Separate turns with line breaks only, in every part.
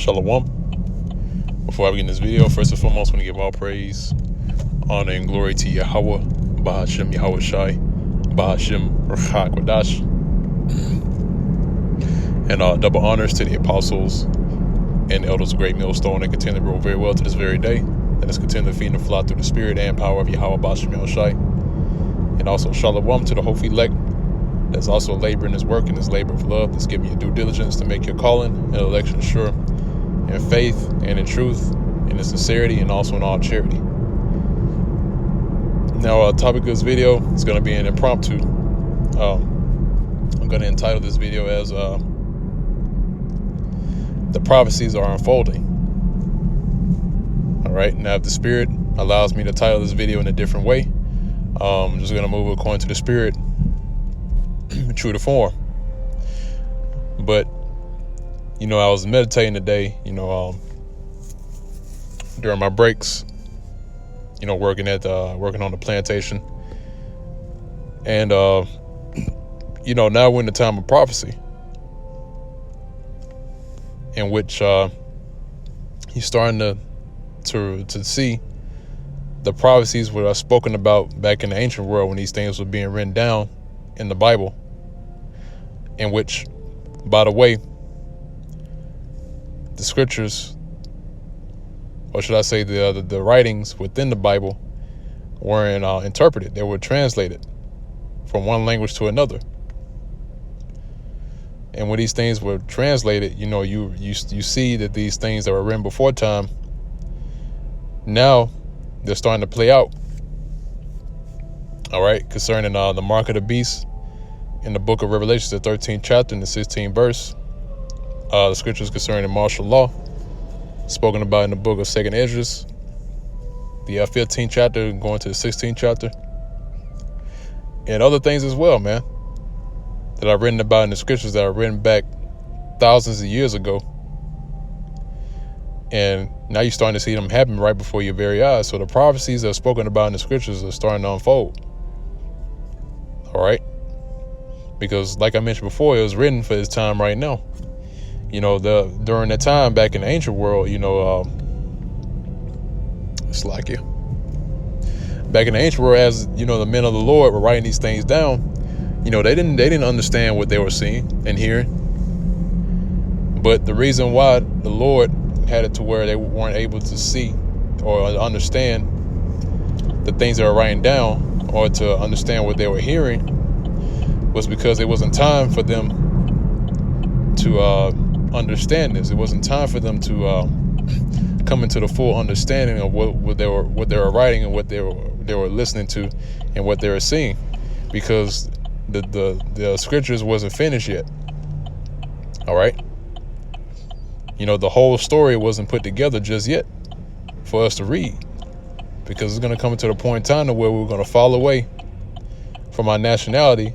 Shalom. Before I begin this video, first and foremost, I want to give all praise, honor, and glory to Yahweh, Bahashem Yahweh Shai, Bahashem Rachak Wadash, and double honors to the apostles and elders of Great Millstone that continue to grow very well to this very day. Let us continue to feed and fly through the spirit and power of Yahweh, Bahashem Yahweh Shai. And also Shalom to the Hofi elect that's also laboring his work and his labor of love, that's giving you due diligence to make your calling and election sure, in faith and in truth and in sincerity and also in all charity. Now, topic of this video is going to be an impromptu. I'm going to entitle this video as The Prophecies Are Unfolding. All right, now if the Spirit allows me to title this video in a different way, I'm just going to move according to the Spirit, true to form. But I was meditating today, during my breaks, working on the plantation. And, now we're in the time of prophecy, in which he's starting to see the prophecies that are spoken about back in the ancient world when these things were being written down in the Bible, in which, by the way, the scriptures, or should I say the writings within the Bible, weren't interpreted. They were translated from one language to another. And when these things were translated, you see that these things that were written before time, now they're starting to play out. All right, concerning the mark of the beast in the book of Revelation, the 13th chapter and the 16th verse. The scriptures concerning martial law, spoken about in the book of 2nd Esdras, the 15th chapter going to the 16th chapter, and other things as well, man, that I've written about in the scriptures that are written back thousands of years ago. And now you're starting to see them happen right before your very eyes. So the prophecies that are spoken about in the scriptures are starting to unfold. All right? Because like I mentioned before, it was written for this time right now. During that time back in the ancient world, it's like you. Back in the ancient world, as the men of the Lord were writing these things down, they didn't understand what they were seeing and hearing. But the reason why the Lord had it to where they weren't able to see or understand the things they were writing down, or to understand what they were hearing, was because it wasn't time for them to understand this. It wasn't time for them to come into the full understanding of what they were writing and what they were listening to and what they were seeing, because the scriptures wasn't finished yet. All right. The whole story wasn't put together just yet for us to read, because it's going to come to the point in time to where we're going to fall away from our nationality,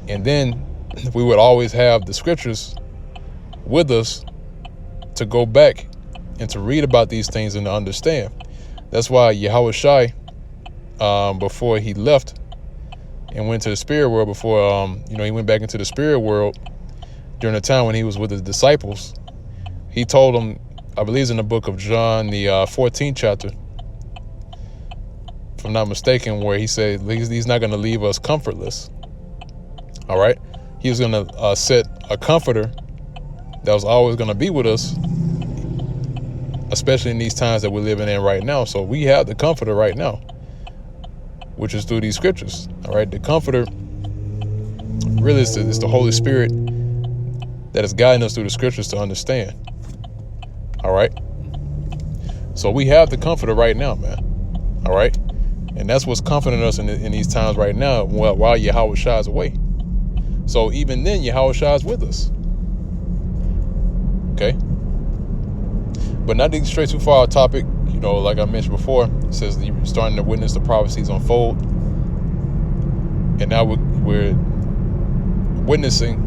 and then we would always have the scriptures with us to go back and to read about these things and to understand. That's why Yahweh Shai, before he left and went to the spirit world, before he went back into the spirit world during the time when he was with his disciples, he told them, I believe it's in the book of John, the 14th chapter, if I'm not mistaken, where he said he's not going to leave us comfortless. All right. He was going to set a comforter that was always going to be with us, especially in these times that we're living in right now. So we have the comforter right now, which is through these scriptures. All right. The comforter really is the Holy Spirit that is guiding us through the scriptures to understand. All right. So we have the comforter right now, man. All right. And that's what's comforting us in these times right now while Yahweh Shai is away. So even then, Yahweh Shai is with us. Okay. But not to get straight too far off topic, like I mentioned before, it says that you're starting to witness the prophecies unfold. And now we're witnessing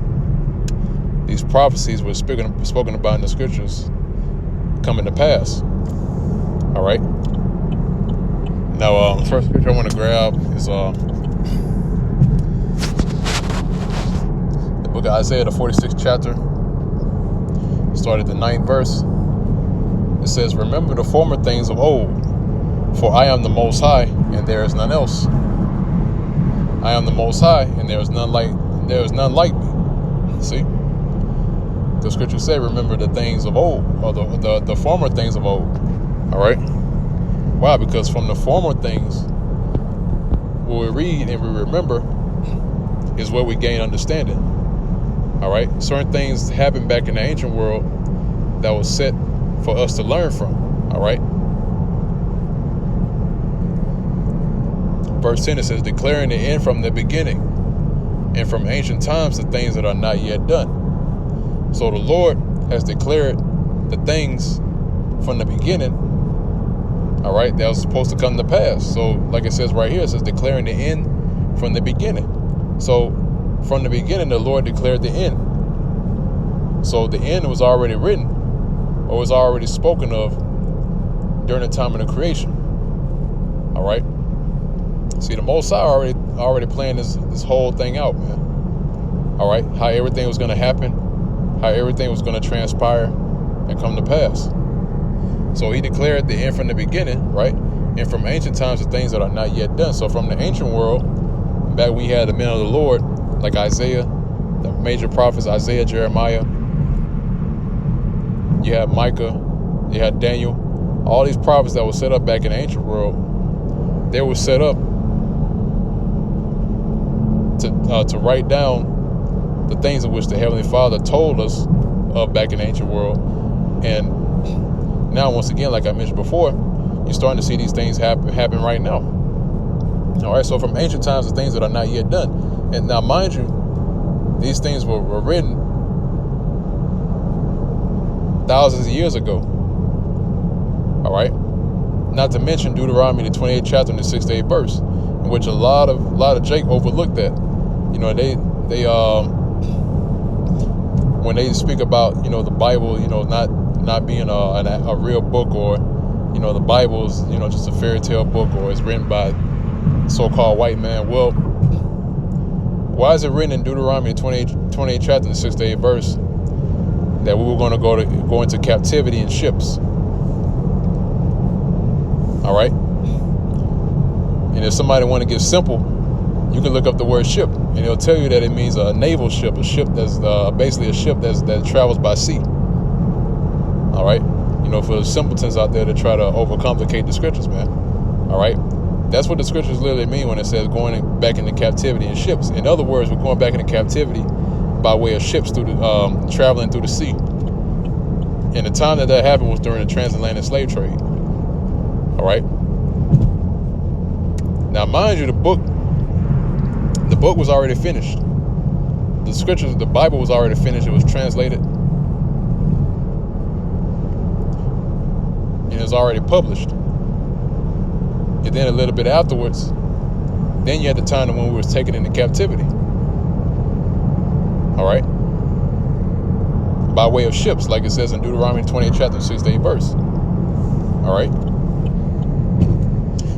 these prophecies were spoken about in the scriptures coming to pass. All right. Now, the first scripture I want to grab is the book of Isaiah, the 46th chapter, Start at the 9th verse. It says, "Remember the former things of old, for I am the Most High, and there is none else. I am the Most High, and there is none like me." See, the scripture said, "Remember the things of old, or the former things of old." All right. Why? Because from the former things, what we read and we remember is where we gain understanding. All right. Certain things happened back in the ancient world that was set for us to learn from. All right. Verse 10, it says, "Declaring the end from the beginning, and from ancient times the things that are not yet done." So the Lord has declared the things from the beginning, all right, that was supposed to come to pass. So like it says right here, it says declaring the end from the beginning. So from the beginning, the Lord declared the end. So the end was already written, or was already spoken of during the time of the creation. All right. See, the Most High already planned this whole thing out, man. All right, how everything was going to happen, how everything was going to transpire and come to pass. So he declared the end from the beginning, right? And from ancient times, the things that are not yet done. So from the ancient world, back when you had the men of the Lord, like Isaiah, the major prophets, Isaiah, Jeremiah, you had Micah, you had Daniel, all these prophets that were set up back in the ancient world, they were set up to write down the things in which the Heavenly Father told us of back in the ancient world. And now, once again, like I mentioned before, you're starting to see these things happen right now. All right, so from ancient times, the things that are not yet done. And now, mind you, these things were written thousands of years ago. All right, not to mention Deuteronomy, the 28th chapter and the 6th to 8th verse, in which a lot of Jake overlooked that. You know, they when they speak about, you know, the Bible, you know, not being a real book, or, you know, the Bible is, you know, just a fairy tale book, or it's written by so-called white man. Well, why is it written in Deuteronomy 28 chapter and 6th to 8th verse that we were going to go into captivity in ships? All right. And if somebody want to get simple, you can look up the word ship, and it'll tell you that it means a naval ship, a ship that's basically a ship that travels by sea. All right, you know, for the simpletons out there to try to overcomplicate the scriptures, man. All right, that's what the scriptures literally mean when it says going back into captivity in ships. In other words, we're going back into captivity by way of ships through the traveling through the sea. And the time that happened was during the transatlantic slave trade. All right. Now, mind you, the book was already finished. The scriptures, the Bible was already finished. It was translated. And it was already published. And then a little bit afterwards, then you had the time when we was taken into captivity. All right. By way of ships, like it says in Deuteronomy 28 chapter 6 to 8 verse. All right.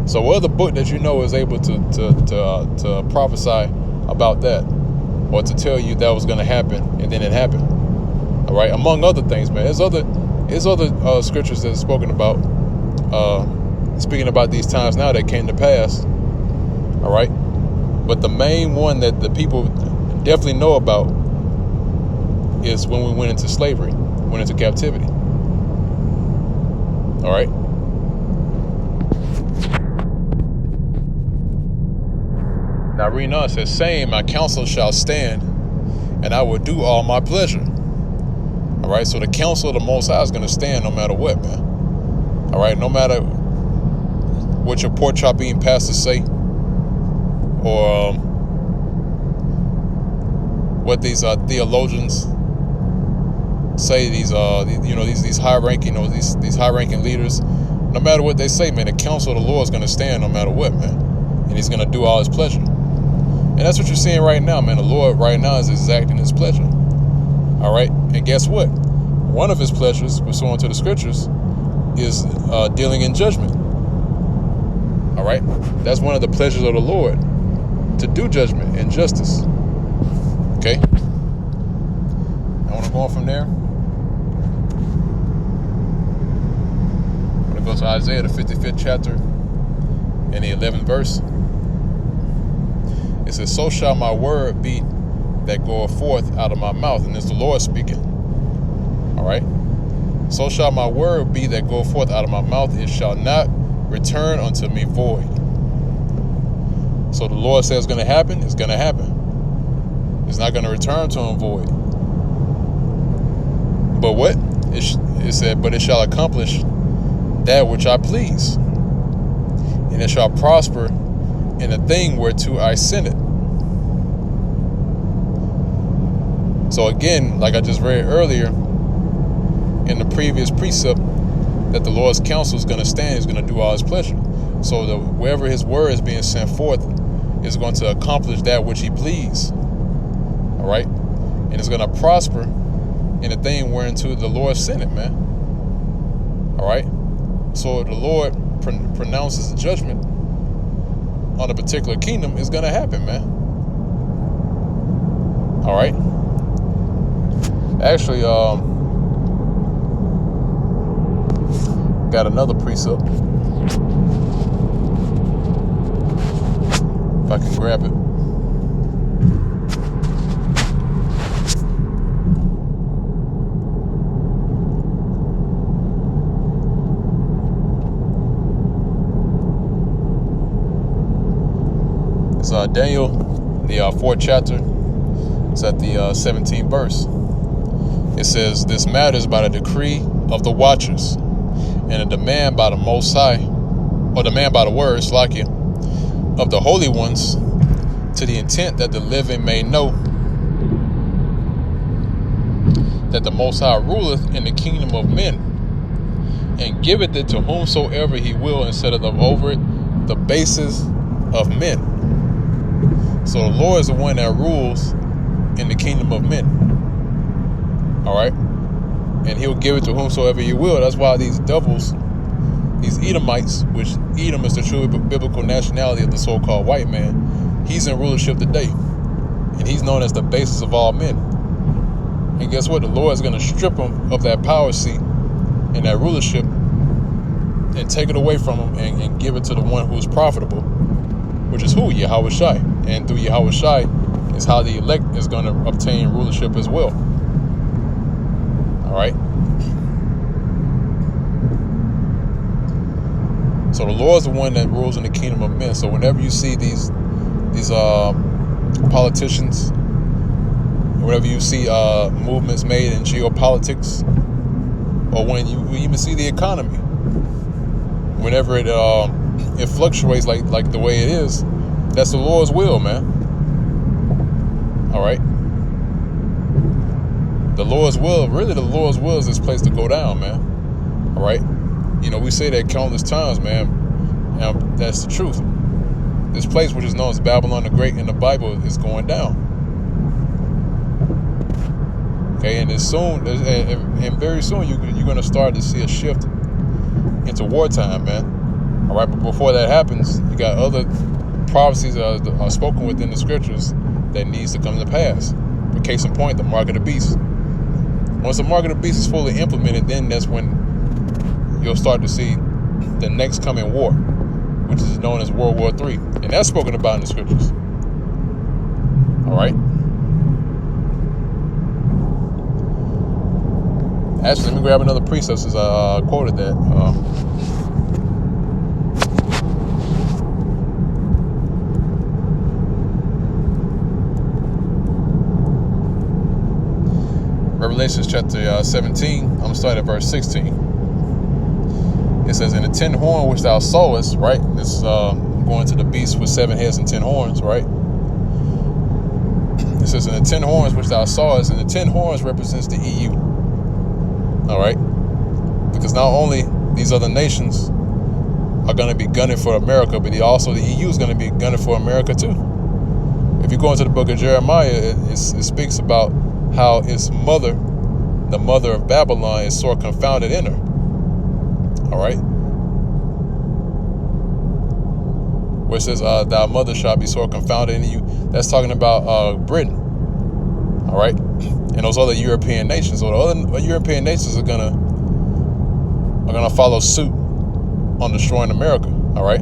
So what other book that you know is able to prophesy about that, or to tell you that was going to happen and then it happened? All right, among other things, man. There's other scriptures that are spoken about, speaking about these times now that came to pass. All right, but the main one that the people definitely know about is when we went into slavery, went into captivity. All right. Now reading on, it says, saying, my counsel shall stand, and I will do all my pleasure. All right, so the counsel of the Most High is going to stand no matter what, man. All right, no matter what your pork chop eating pastors say, or what these theologians say, these high ranking, or these high ranking leaders, no matter what they say, man, the counsel of the Lord is going to stand no matter what, man, and He's going to do all His pleasure. And that's what you're seeing right now, man. The Lord right now is exacting His pleasure. All right. And guess what? One of His pleasures, pursuant to the scriptures, is dealing in judgment. All right. That's one of the pleasures of the Lord, to do judgment and justice. Okay. I want to go on from there. We go to Isaiah, the 55th chapter, and the 11th verse. It says, "So shall my word be that goeth forth out of my mouth." And it's the Lord speaking. All right. "So shall my word be that goeth forth out of my mouth. It shall not return unto me void." So the Lord says it's going to happen. It's going to happen. It's not going to return to him void. But what? It said, "But it shall accomplish that which I please, and it shall prosper in the thing whereto I send it." So again, like I just read earlier in the previous precept, that the Lord's counsel is going to stand, is going to do all his pleasure. So wherever his word is being sent forth is going to accomplish that which he please. All right? And it's going to prosper in the thing whereunto the Lord sent it, man. All right? So the Lord pronounces a judgment on a particular kingdom, is going to happen, man. All right? Actually, got another precept. If I can grab it. It's Daniel, the 4th chapter. It's at the 17th verse. It says, "This matters by the decree of the watchers, and a demand by the Most High, or demand by the words, like it, of the holy ones, to the intent that the living may know that the Most High ruleth in the kingdom of men, and giveth it to whomsoever he will, and setteth over it the basis of men." So the Lord is the one that rules in the kingdom of men. All right? And he'll give it to whomsoever he will. That's why these devils, these Edomites, which Edom is the true biblical nationality of the so-called white man, he's in rulership today. And he's known as the basis of all men. And guess what? The Lord is going to strip him of that power seat and that rulership and take it away from him and give it to the one who is profitable, which is who? Yahweh Shai. And through Yahweh Shai is how the elect is going to obtain rulership as well. All right. So the Lord is the one that rules in the kingdom of men. So whenever you see these politicians, whenever you see movements made in geopolitics, or when you even see the economy, whenever it fluctuates like the way it is, that's the Lord's will, man. All right. The Lord's will, really the Lord's will is this place to go down, man. All right. You know, we say that countless times, man. That's the truth. This place, which is known as Babylon the Great in the Bible, is going down. Okay, and very soon you're going to start to see a shift into wartime, man. All right, but before that happens, you got other prophecies that are spoken within the scriptures that needs to come to pass. For case in point, the mark of the beast. Once the mark of the beast is fully implemented, then that's when you'll start to see the next coming war, which is known as World War III. And that's spoken about in the scriptures. All right? Actually, let me grab another precept since I quoted that. Revelation chapter 17, I'm going to start at verse 16. It says, "In the 10 horn which thou sawest," right? This is going to the beast with 7 heads and 10 horns, right? It says, "In the 10 horns which thou sawest," and the 10 horns represents the EU. All right? Because not only these other nations are going to be gunning for America, but also the EU is going to be gunning for America too. If you go into the book of Jeremiah, it speaks about how its mother, the mother of Babylon, is sore confounded in her. All right? Where it says, "Thy mother shall be sore confounded in you." That's talking about Britain. All right? And those other European nations, or the other European nations are gonna follow suit on destroying America. All right.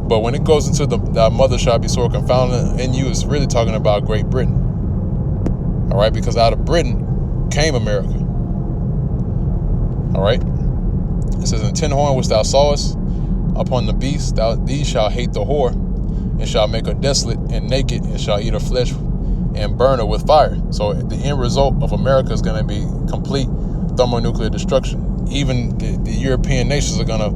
But when it goes into the mother shall be sore confounded in you, it's really talking about Great Britain. All right, because out of Britain came America. All right. It says, "And 10 horn which thou sawest upon the beast, these shall hate the whore, and shall make her desolate and naked, and shall eat her flesh and burn her with fire." So the end result of America is going to be complete thermonuclear destruction. Even the European nations are going to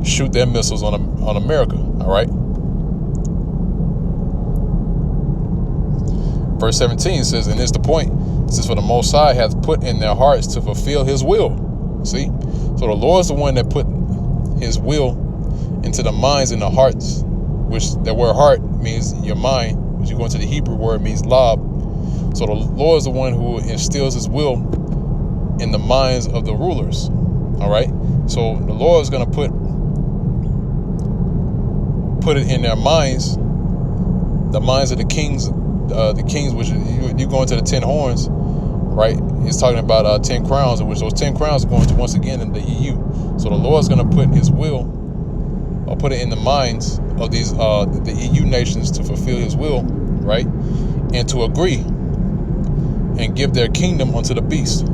shoot their missiles on America. All right. Verse 17 says, "And this is the point. It says, for the Most High hath put in their hearts to fulfill his will." See? So the Lord is the one that put his will into the minds and the hearts, which that word heart means your mind, which you go into the Hebrew word means lab. So the Lord is the one who instills his will in the minds of the rulers. All right. So the Lord is going to put it in their minds, the minds of the kings, which you go into the 10 horns, right? It's talking about 10 crowns, in which those 10 crowns are going to once again in the EU. So the Lord is going to put his will, or put it in the minds of these the EU nations to fulfill his will, right? And to agree and give their kingdom unto the beast,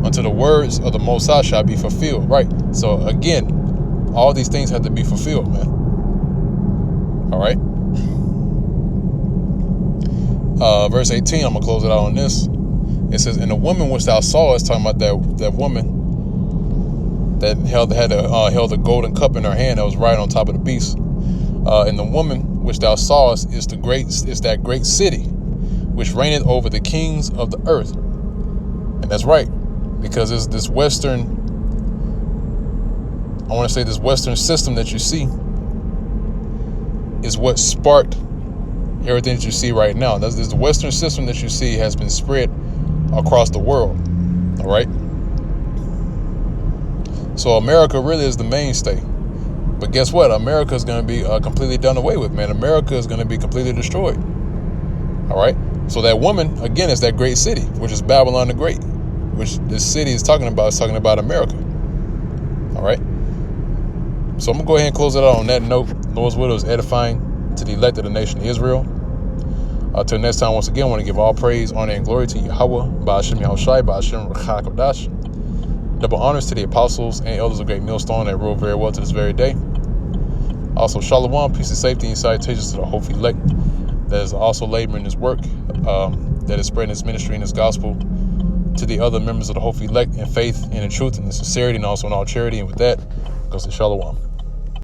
until the words of the Most High shall be fulfilled, right? So again, all these things have to be fulfilled, man. All right. Verse 18, I'm gonna close it out on this. It says, "And the woman which thou sawest," talking about that woman that held a golden cup in her hand that was right on top of the beast. "And the woman which thou sawest is that great city, which reigneth over the kings of the earth." And that's right, because it's this Western system that you see is what sparked everything that you see right now. This the Western system that you see has been spread across the world. All right. So America really is the mainstay. But guess what? America is going to be completely done away with, man. America is going to be completely destroyed. All right. So that woman, again, is that great city, which is Babylon the Great, which this city is talking about. It's talking about America. All right. So I'm going to go ahead and close it out on that note. Lord's will is edifying to the elect of the nation of Israel. Till next time, once again, I want to give all praise, honor, and glory to Yahweh, Ba'ashem Yahushai, Ba'ashem Rechak. Double honors to the apostles and elders of Great Millstone that rule very well to this very day. Also, Shalom, peace and safety and salutations to the hopeful elect that is also laboring this work, that is spreading this ministry and this gospel to the other members of the hopeful elect in faith and in truth and in sincerity and also in all charity. And with that, goes to Shalom.